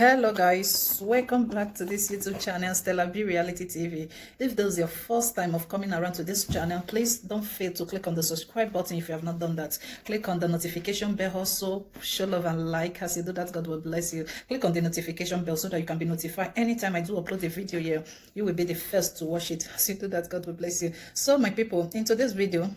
Hello guys, welcome back to this YouTube channel, Stella B Reality TV. If this is your first time of coming around to this channel, please don't fail to click on the subscribe button if you have not done that. Click on the notification bell also, show love and like. As you do that, God will bless you. Click on the notification bell so that you can be notified anytime I do upload a video here. You will be the first to watch it. As you do that, God will bless you. So my people, in today's video,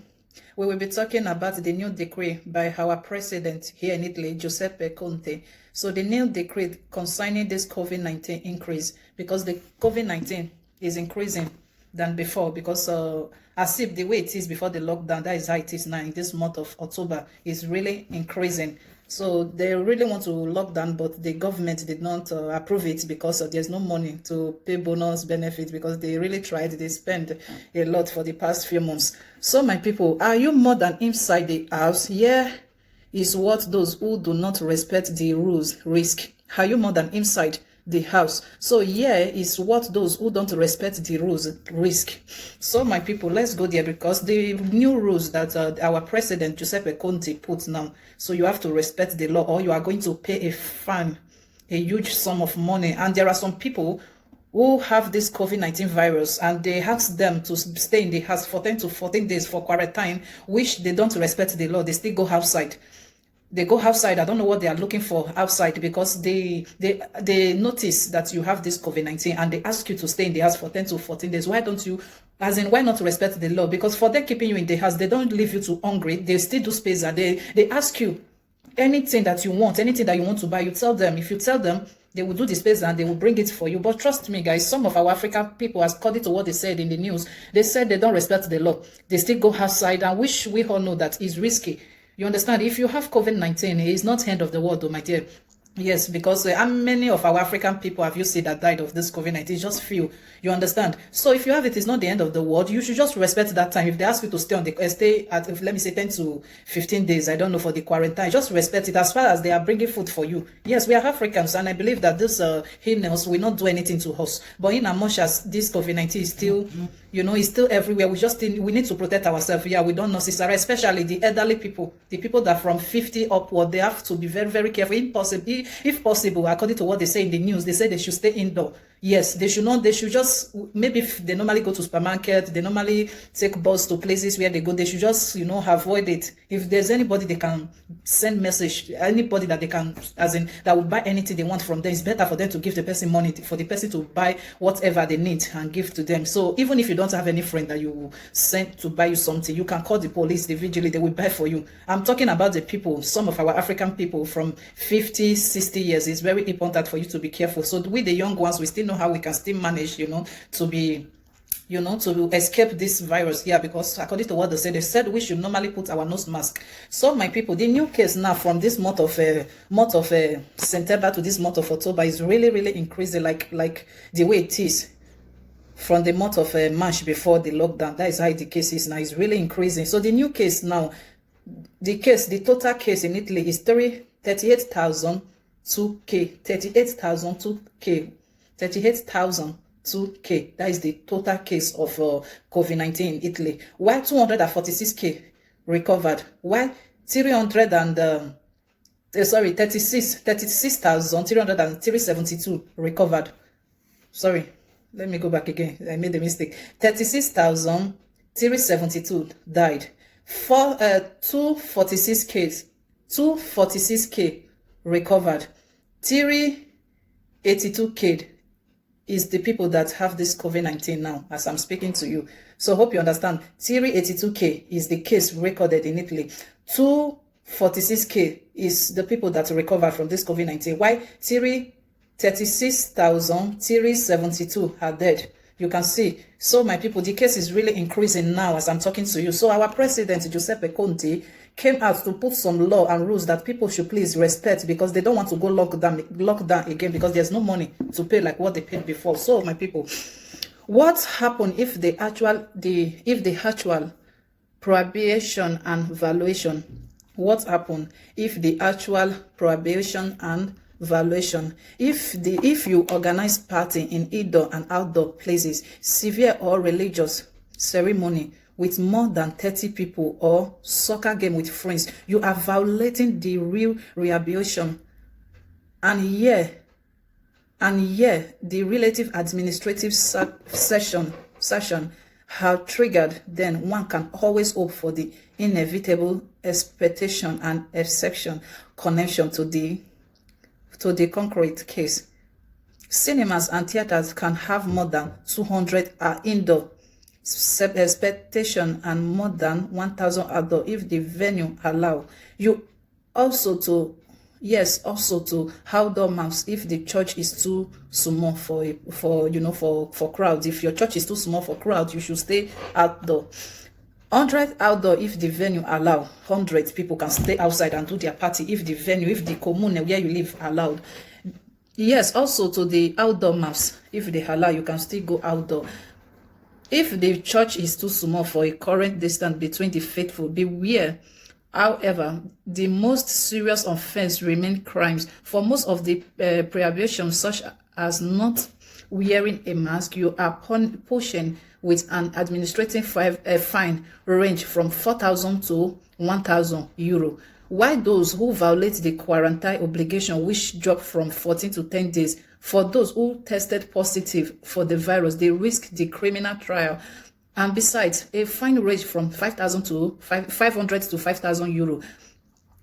we will be talking about the new decree by our president here in Italy, Giuseppe Conte. So the new decree concerning this COVID-19 increase, because the COVID-19 is increasing than before, because as if the way it is before the lockdown, that is how it is now in this month of October, is really increasing. So they really want to lock down, but the government did not approve it because there's no money to pay bonus benefits, because they really tried. They spent a lot for the past few months. So my people, are you more than inside the house? Yeah, is what those who do not respect the rules risk. Are you more than inside the house? So yeah, is what those who don't respect the rules risk. So my people, let's go there, because the new rules that our president Giuseppe Conte put now, so you have to respect the law or you are going to pay a fine, a huge sum of money. And there are some people who have this COVID-19 virus and they ask them to stay in the house for 10 to 14 days for quarantine, which they don't respect the law. They still go outside. They go outside. I don't know what they are looking for outside, because they notice that you have this COVID-19 and they ask you to stay in the house for 10 to 14 days. Why don't you, as in, why not respect the law? Because for them keeping you in the house, they don't leave you to hungry. They still do space, and they ask you anything that you want, anything that you want to buy. You tell them. If you tell them, they will do the space and they will bring it for you. But trust me, guys, some of our African people, according to what they said in the news, they said they don't respect the law. They still go outside, and which we all know that is risky. You understand? If you have COVID-19, it's not end of the world, though, my dear. Yes, because how many of our African people have you seen that died of this COVID-19? Just few. You understand? So if you have it, it's not the end of the world. You should just respect that time. If they ask you to stay on the stay at, let me say, 10 to 15 days, I don't know, for the quarantine, just respect it, as far as they are bringing food for you. Yes, we are Africans, and I believe that this illness will not do anything to us. But in as much as this COVID-19 is still, you know, it's still everywhere, we need to protect ourselves. Yeah, we don't know, sister, especially the elderly people, the people that from 50 upward, they have to be very, very careful. If possible, according to what they say in the news, they say they should stay indoor. Yes, they should not. They should just, maybe if they normally go to supermarket, they normally take bus to places where they go, they should just, you know, avoid it. If there's anybody they can send message, anybody that they can, as in, that will buy anything they want from them, it's better for them to give the person money, for the person to buy whatever they need and give to them. So even if you don't have any friend that you send to buy you something, you can call the police, the vigilante, they will buy for you. I'm talking about the people, some of our African people from 50, 60 years. It's very important for you to be careful. So with the young ones, we still know how we can still manage, you know, to be, you know, to escape this virus here, because according to what they said we should normally put our nose mask. So my people, the new case now from this month of September to this month of October is really increasing, like the way it is from the month of March before the lockdown. That is how the case is now. It's really increasing. So the new case now, the total case in Italy is 38,002K, 38,002K. 38,002K. That is the total case of COVID-19 in Italy. While 246K recovered. While 36,372 recovered. Sorry, let me go back again. I made a mistake. 36,372 died. For 246K recovered. 382K is the people that have this COVID-19 now, as I'm speaking to you. So hope you understand. 382K is the case recorded in Italy. 246K is the people that recover from this COVID-19. Why 36,372 are dead? You can see. So my people, the case is really increasing now as I'm talking to you. So our president Giuseppe Conte came out to put some law and rules that people should please respect, because they don't want to go lockdown again, because there's no money to pay like what they paid before. So my people, what happened if the actual prohibition and valuation? What happened if the actual prohibition and valuation, if you organize party in indoor and outdoor places, severe or religious ceremony with more than 30 people, or soccer game with friends, you are violating the real rehabilitation. And here And here, the relative administrative session have triggered, then one can always hope for the inevitable expectation and exception connection to the concrete case. Cinemas and theaters can have more than 200 indoor expectation and more than 1,000 outdoor if the venue allow. You also to outdoor mass if the church is too small for crowds. If your church is too small for crowds, you should stay outdoor. 100 outdoor if the venue allow. 100 people can stay outside and do their party if the commune where you live allowed. Yes, also to the outdoor mass, if they allow, you can still go outdoor. If the church is too small for a current distance between the faithful, beware. However, the most serious offense remain crimes. For most of the prohibitions, such as not wearing a mask, you are pushing with an administrative fine range from 4,000 to 1,000 euro. While those who violate the quarantine obligation, which drop from 14 to 10 days, for those who tested positive for the virus, they risk the criminal trial. And besides, a fine range from 500 to 5,000 euro.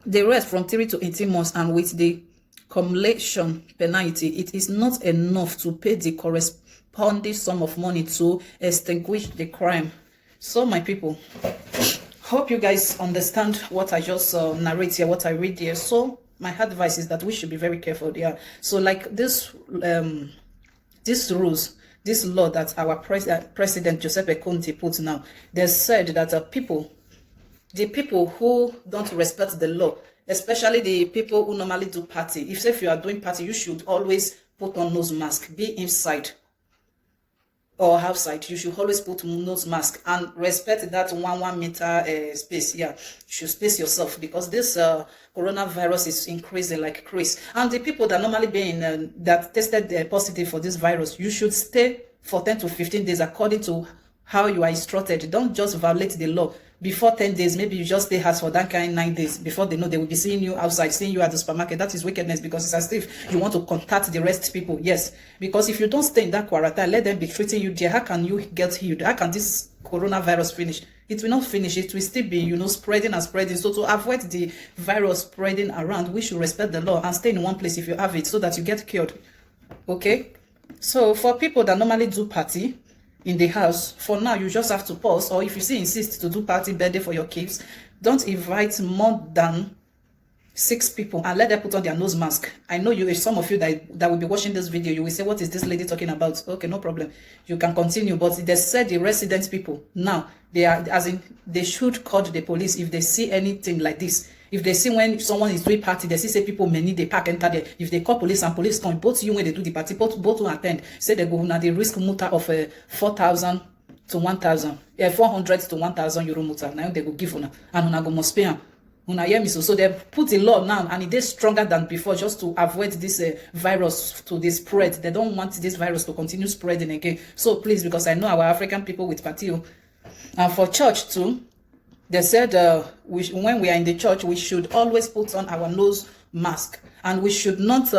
The rest from 3 to 18 months, and with the cumulation penalty, it is not enough to pay the corresponding sum of money to extinguish the crime. So, my people, hope you guys understand what I just narrate here, what I read here. So, my advice is that we should be very careful there. So, like this rules, this law that our President Giuseppe Conte put now, they said that the people who don't respect the law, especially the people who normally do party, if you are doing party, you should always put on nose mask, be inside or outside. You should always put nose mask and respect that 1 meter space. Yeah, you should space yourself, because this coronavirus is increasing like crazy. And the people that normally being that tested positive for this virus, you should stay for 10 to 15 days according to how you are instructed. Don't just violate the law. Before 10 days, maybe you just stay house for that kind 9 days. Before they know, they will be seeing you outside, seeing you at the supermarket. That is wickedness, because it's as if you want to contact the rest people. Yes, because if you don't stay in that quarantine, let them be treating you there. How can you get healed? How can this coronavirus finish? It will not finish. It will still be, spreading and spreading. So to avoid the virus spreading around, we should respect the law and stay in one place if you have it, so that you get cured. Okay? So for people that normally do party in the house, for now you just have to pause. Or if you still insist to do party birthday for your kids, don't invite more than 6 people and let them put on their nose mask. I know some of you that will be watching this video, you will say, what is this lady talking about? Okay, no problem, you can continue. But they said the resident people now, they should call the police if they see anything like this. If they see when someone is doing party, they see say people many, they pack enter there. If they call police and police come, both you when they do the party, both will attend. Say they go now, they risk muta of 4,000 to 1,000, 400 to 1,000 euro muta. Now they go give una, and una go must pay. Una hear me so they put the law now, and it is stronger than before, just to avoid this virus to the spread. They don't want this virus to continue spreading again. So please, because I know our African people with party, and for church too. They said when we are in the church, we should always put on our nose mask, and we should not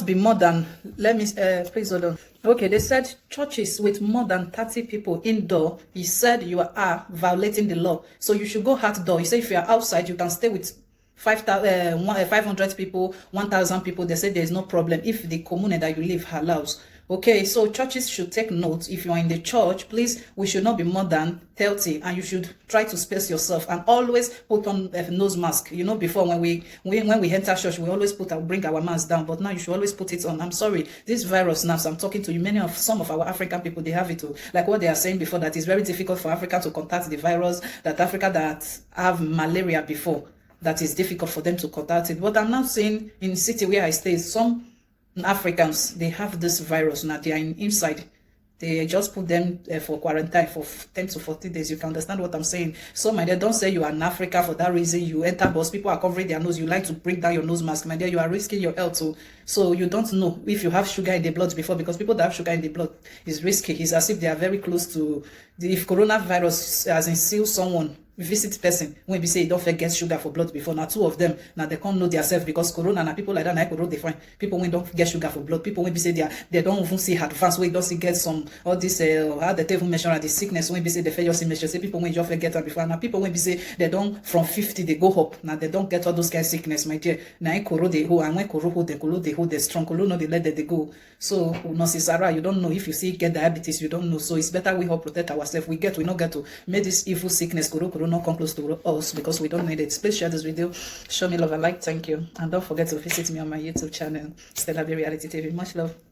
be more than, please hold on. Okay, they said churches with more than 30 people indoor, he said you are violating the law. So you should go outdoor. He said if you are outside, you can stay with 500 people, 1,000 people. They said there is no problem if the commune that you live allows. Okay, so churches should take note. If you are in the church, please, we should not be more than 30, and you should try to space yourself and always put on a nose mask. Before when we enter church, we always bring our mask down, but now you should always put it on. I'm sorry, this virus now, so I'm talking to you, some of our African people, they have it too. Like what they are saying before, that it's very difficult for Africa to contact the virus, that Africa that have malaria before, that is difficult for them to contact it. But I'm now saying in the city where I stay, some Africans, they have this virus now. They are inside. They just put them for quarantine for 10 to 14 days. You can understand what I'm saying. So, my dear, don't say you are in Africa for that reason. You enter bus, people are covering their nose. You like to bring down your nose mask. My dear, you are risking your health too. So, you don't know if you have sugar in the blood before, because people that have sugar in the blood is risky. It's as if they are very close to, if coronavirus as in seal someone, visit person when we say don't forget sugar for blood before. Now two of them, now they can't know themselves because corona and people like that, now they find people when don't get sugar for blood. People when we say they don't even see advance way, don't see get some all this how they even measure the sickness when we say they just measure. Say people when you forget that before. Now people when we say they don't from 50 they go up. Now they don't get all those kind of sickness, my dear. Now koro they hold and when koro hold they hold they strong. Koro no they let they go. So no Sarah, you don't know if you see get diabetes, you don't know. So it's better we help protect ourselves. We not get to make this evil sickness koro not come close to us because we don't need it. Please share this video, show me love and like, thank you, and don't forget to visit me on my YouTube channel, Stella B Reality TV. Much love.